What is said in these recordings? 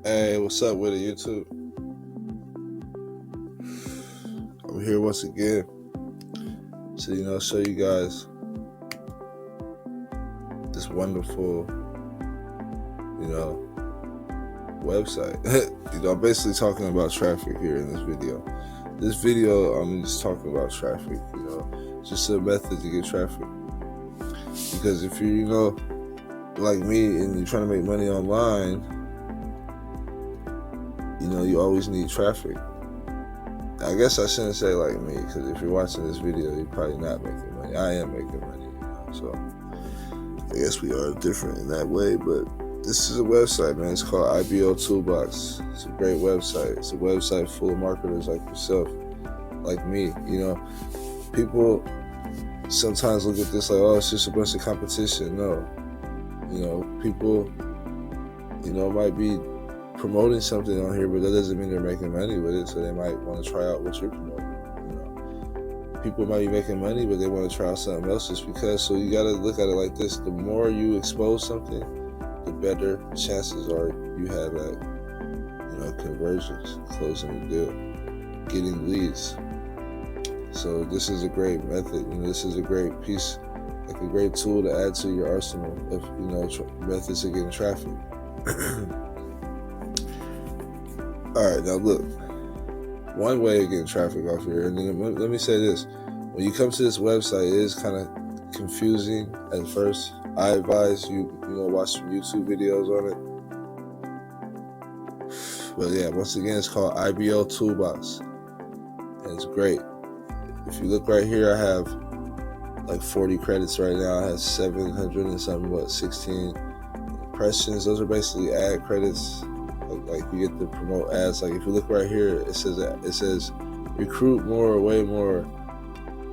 Hey, what's up with it, YouTube? I'm here once again to show you guys this wonderful, you know, website. I'm basically talking about traffic here in this video. This video, I'm just talking about traffic. Just a method to get traffic. Because if you're, like me, and you're trying to make money online, you always need traffic. I guess I shouldn't say like me, because if you're watching this video, you're probably not making money. I am making money, so I guess we are different in that way. But this is a website, man. It's called IBO Toolbox. It's a great website. It's a website full of marketers like yourself, like me. People sometimes look at this like, oh, it's just a bunch of competition. No, people, might be promoting something on here, but that doesn't mean they're making money with it. So they might want to try out what you're promoting. People might be making money, but they want to try out something else just because. So you got to look at it like this: the more you expose something, the better chances are you have at conversions, closing the deal, getting leads. So this is a great method. This is a great piece, like a great tool to add to your arsenal of methods of getting traffic. All right, now look, one way of getting traffic off here, and then let me say this: when you come to this website, it is kind of confusing at first. I advise you, watch some YouTube videos on it. But yeah, once again, it's called IBO Toolbox, and it's great. If you look right here, I have like 40 credits right now. I have 700 and something, 16 impressions. Those are basically ad credits. Like you get to promote ads. Like if you look right here, it says recruit more, way more,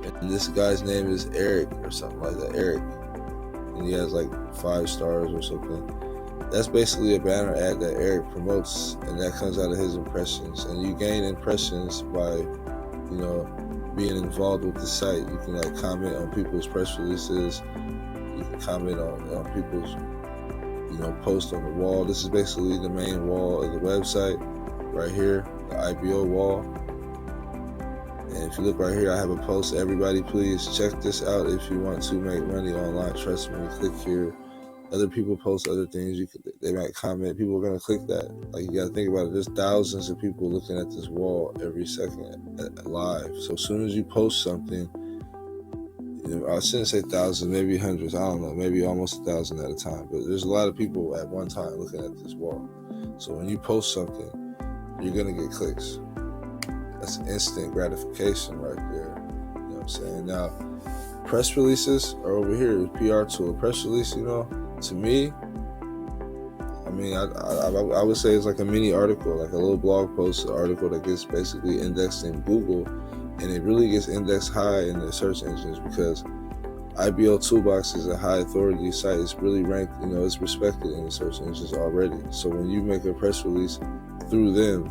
and this guy's name is Eric or something like that, Eric, and he has like 5 stars or something. That's basically a banner ad that Eric promotes, and that comes out of his impressions. And you gain impressions by being involved with the site. You can like comment on people's press releases. You can comment on people's post on the wall. This is basically the main wall of the website right here, the IBO wall. And if you look right here, I have a post. Everybody, please check this out if you want to make money online. Trust me, click here. Other people post other things. They might comment. People are gonna click that. Like, you gotta think about it. There's thousands of people looking at this wall every second live. So as soon as you post something, I shouldn't say thousands, maybe hundreds, I don't know, maybe almost 1,000 at a time. But there's a lot of people at one time looking at this wall. So when you post something, you're going to get clicks. That's instant gratification right there. You know what I'm saying? Now, press releases are over here, PR tool. Press release, to me, I mean, I would say it's like a mini article, like a little blog post, an article that gets basically indexed in Google. And it really gets indexed high in the search engines because IBO Toolbox is a high authority site. It's really ranked, it's respected in the search engines already. So when you make a press release through them,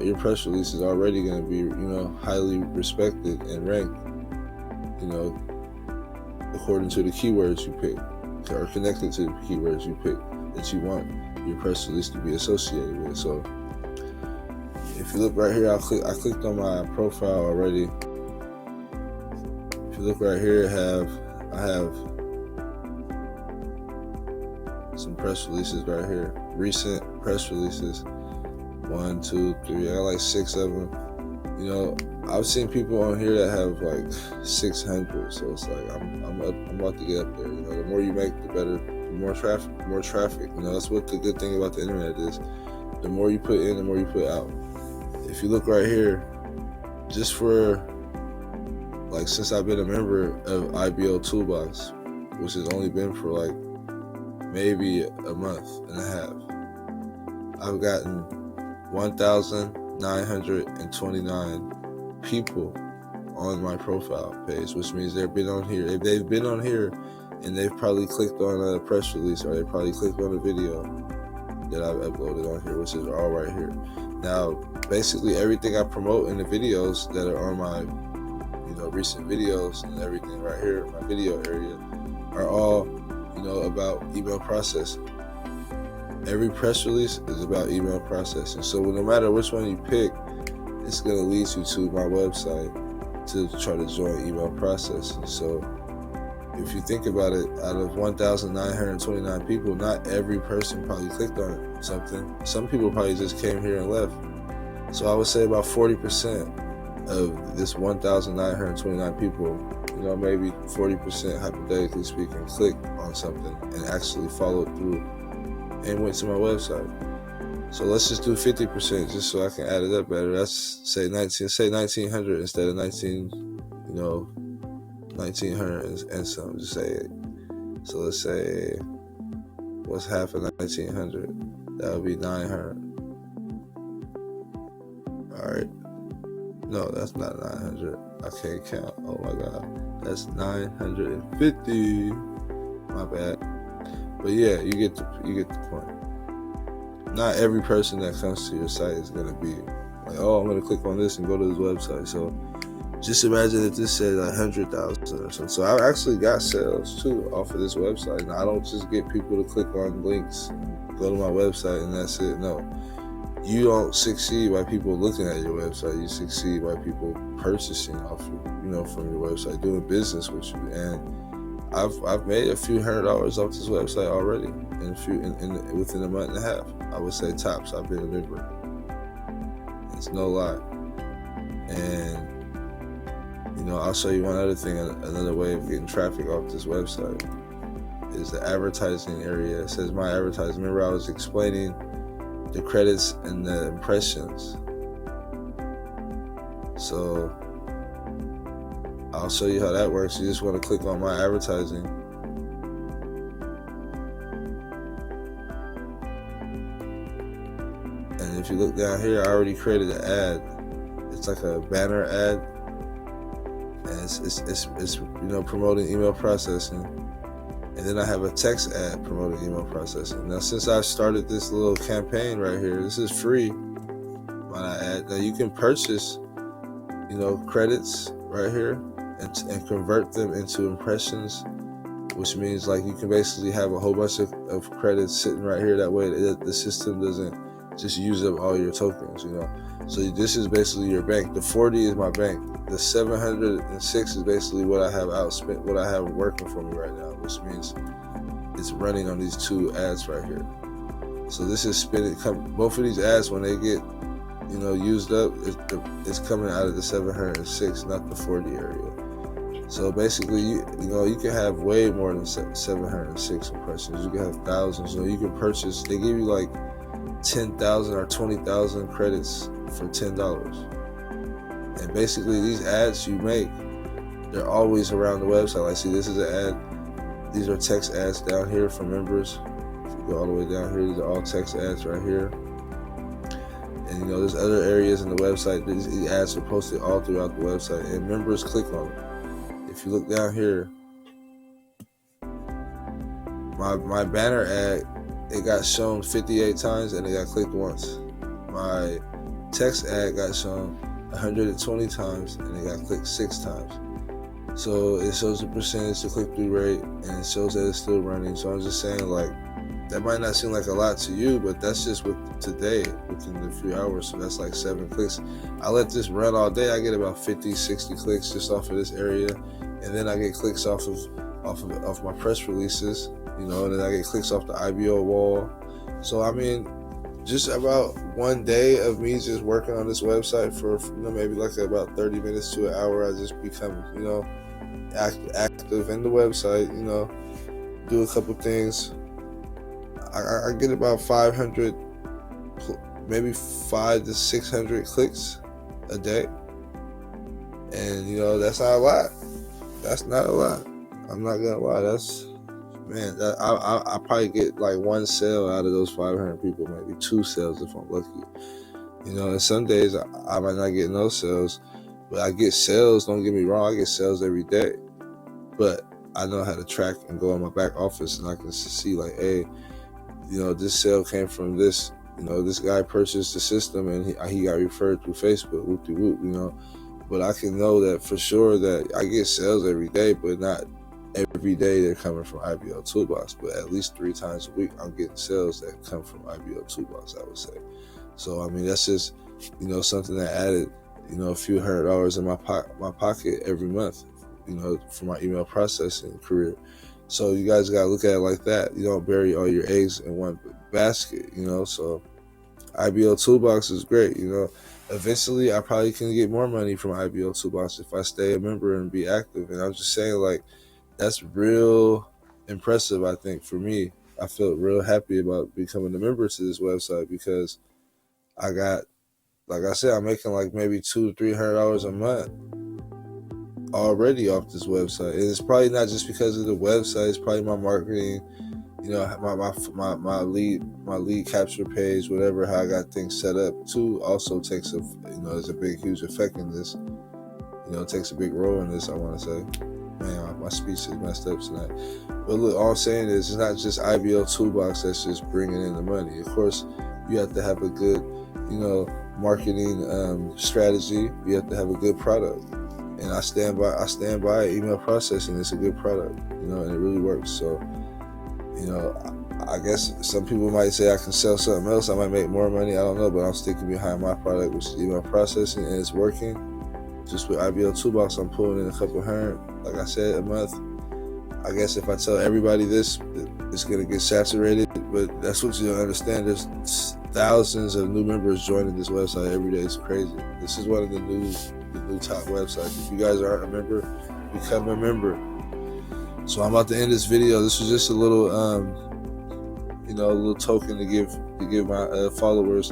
your press release is already going to be, highly respected and ranked, according to the keywords you pick, or connected to the keywords you pick that you want your press release to be associated with. So if you look right here, I clicked on my profile already. If you look right here, I have some press releases right here. Recent press releases. 1, 2, 3. I got like 6 of them. I've seen people on here that have like 600. So it's like I'm about to get up there. The more you make, the better. The more traffic. That's what the good thing about the internet is. The more you put in, the more you put out. If you look right here, just for like since I've been a member of IBO Toolbox, which has only been for like maybe a month and a half, I've gotten 1,929 people on my profile page, which means they've been on here. If they've been on here and they've probably clicked on a press release, or they probably clicked on a video that I've uploaded on here, which is all right here. Now, basically everything I promote in the videos that are on my, recent videos and everything right here, my video area, are all, about email processing. Every press release is about email processing. So no matter which one you pick, it's going to lead you to my website to try to join email processing. So if you think about it, out of 1,929 people, not every person probably clicked on something. Some people probably just came here and left. So I would say about 40% of this 1,929 people, maybe 40% hypothetically speaking, clicked on something and actually followed through and went to my website. So let's just do 50% just so I can add it up better. That's say 1,900 instead of 1,900 and some. Just say it. So let's say, what's half of 1,900? That would be 900. All right. No, that's not 900. I can't count. Oh my God. That's 950. My bad. But yeah, you get the point. Not every person that comes to your site is going to be like, oh, I'm going to click on this and go to this website. So just imagine if this said 100,000 or something. So I actually got sales too off of this website. And I don't just get people to click on links, go to my website, and that's it. No. You don't succeed by people looking at your website. You succeed by people purchasing off from your website, doing business with you. And I've made a few $100 off this website already within a month and a half. I would say tops. I've been a member. It's no lie. And I'll show you one other thing. Another way of getting traffic off this website is the advertising area. It says my advertising. Remember, I was explaining the credits and the impressions. So I'll show you how that works. You just want to click on my advertising. And if you look down here, I already created an ad. It's like a banner ad. And it's promoting email processing. And then I have a text ad promoting email processing. Now, since I started this little campaign right here, this is free. Why not add? Now you can purchase, credits right here and convert them into impressions, which means like you can basically have a whole bunch of credits sitting right here. That way the system doesn't just use up all your tokens, So this is basically your bank. The 40 is my bank. The 706 is basically what I have outspent, what I have working for me right now, which means it's running on these two ads right here. So this is spinning. Both of these ads, when they get, used up, it's coming out of the 706, not the 40 area. So basically, you can have way more than 706 impressions. You can have thousands. You can purchase. They give you like 10,000 or 20,000 credits for $10. And basically, these ads you make, they're always around the website. Like, see, this is an ad. These are text ads down here for members. If you go all the way down here, these are all text ads right here. And there's other areas in the website. These ads are posted all throughout the website, and members click on them. If you look down here, my banner ad, it got shown 58 times and it got clicked once. My text ad got shown 120 times and it got clicked 6 times. So it shows the percentage, the click-through rate, and it shows that it's still running. So I'm just saying, like, that might not seem like a lot to you, but that's just today, within a few hours. So that's like 7 clicks. I let this run all day. I get about 50, 60 clicks just off of this area. And then I get clicks off my press releases, and then I get clicks off the IBO wall. So, I mean, just about one day of me just working on this website for, maybe like about 30 minutes to an hour, I just become, active in the website, do a couple things. I get about 500, maybe 500 to 600 clicks a day. And, that's not a lot. That's not a lot. I'm not gonna lie. I probably get like one sale out of those 500 people, maybe 2 sales if I'm lucky. And some days I might not get no sales, but I get sales. Don't get me wrong, I get sales every day. But I know how to track and go on my back office, and I can see like, hey, this sale came from this. This guy purchased the system and he got referred through Facebook. Whoop-de-whoop, But I can know that for sure that I get sales every day, but not every day they're coming from IBO Toolbox, but at least 3 times a week I'm getting sales that come from IBO Toolbox, I would say. So I mean, that's just, you know, something that added, you know, a few $100 in my pocket every month, you know, for my email processing career. So you guys gotta look at it like that. You don't bury all your eggs in one basket, you know. So IBO Toolbox is great, you know. Eventually I probably can get more money from IBO Toolbox if I stay a member and be active. And I'm just saying, like, that's real impressive, I think, for me. I felt real happy about becoming a member to this website because I got, like I said, I'm making like maybe $200-300 a month already off this website. And it's probably not just because of the website, it's probably my marketing, you know, my lead capture page, whatever, how I got things set up too, also takes there's a big, huge effect in this. You know, it takes a big role in this, I want to say. Man, my speech is messed up tonight. But look, all I'm saying is it's not just IBO Toolbox that's just bringing in the money. Of course, you have to have a good, you know, marketing strategy. You have to have a good product. And I stand by email processing. It's a good product, you know, and it really works. So, you know, I guess some people might say I can sell something else. I might make more money. I don't know, but I'm sticking behind my product, which is email processing, and it's working. Just with IBO Toolbox, I'm pulling in a couple hundred, like I said, a month. I guess if I tell everybody this, it's going to get saturated, but that's what you don't understand. There's thousands of new members joining this website every day. It's crazy. This is one of the new top websites. If you guys aren't a member, become a member. So I'm about to end this video. This was just a little, a little token to give my followers,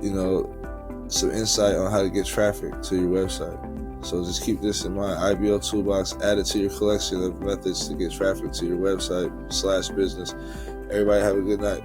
you know, some insight on how to get traffic to your website. So just keep this in mind. IBO Toolbox, add it to your collection of methods to get traffic to your website /business. Everybody have a good night.